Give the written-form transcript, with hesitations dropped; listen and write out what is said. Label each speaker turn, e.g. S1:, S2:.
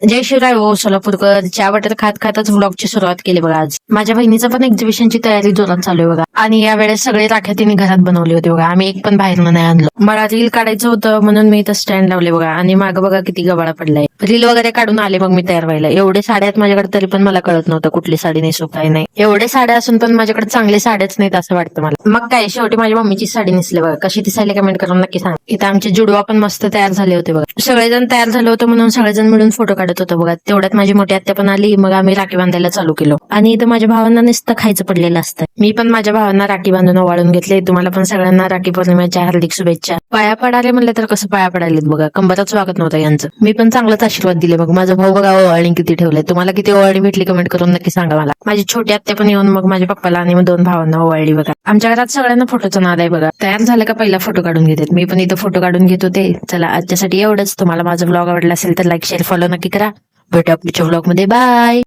S1: जय शिवराय हो सोलापूरकर. चहा बटर खात खातच व्लॉगची सुरुवात केली बघा. आज माझ्या बहिणीचं पण एक्झिबिशनची तयारी जोरात चालू आहे बघा. आणि यावेळेस सगळे राख्या तिने घरात बनवली होती बघा. आम्ही एक पण बाहेरनं नाही आणलं. मला रील काढायचं होतं म्हणून मी इथं स्टँड लावले बघा. आणि मागं बघा किती गबाळा पडलाय. रील वगैरे काढून आले मग मी तयार व्हायला. एवढे साड्या आहेत माझ्याकडे तरी पण मला कळत नव्हतं कुठली साडी नेसू काय नाही. एवढे साड्या असून पण माझ्याकडे चांगले साड्याच नाहीत असं वाटतं मला. मग काय शेवटी माझ्या मम्मीची साडी नेसली बघा. कशी दिसायला कमेंट करून नक्की सांग. इथं आमचे जुडवा पण मस्त तयार झाले होते बघा. सगळेजण तयार झाले होते म्हणून सगळेजण मिळून फोटो काढत होतो बघा. तेवढ्यात माझी मोठी आत्या पण आली. मग आम्ही राखी बांधायला चालू केलो. आणि इथं माझ्या भावांना नुसतं खायचं पडलेलं असतं. मी पण माझ्या भावांना राखी बांधून ओवाळून घेतले. तुम्हाला पण सगळ्यांना राखी पौर्णिमेच्या हार्दिक शुभेच्छा. पाया पडाले म्हणलं तर कसं पाया पडालेत बघा. कंबरच वागत नव्हतं यांचं. मी पण चांगलाच आशीर्वाद दिले बघ. माझा भाऊ बघा ओवाळणी किती ठेवलंय. तुम्हाला किती ओवाळणी भेटली कमेंट करून नक्की सांगा मला. माझी छोटी आत्या पण येऊन मग माझ्या पप्पाला आणि मग 2 भावांना ओवाळली बघा. आमच्या घरात सगळ्यांना फोटोचा नाद आहे बघा. तयार झालं का पहिला फोटो काढून घेतात. मी पण इथं फोटो काढून घेत होते. चला आजच्यासाठी एवढंच. तुम्हाला माझा ब्लॉग आवडला असेल तर लाईक शेअर फॉलो नक्की करा. भेटू पुढच्या ब्लॉग मध्ये. बाय.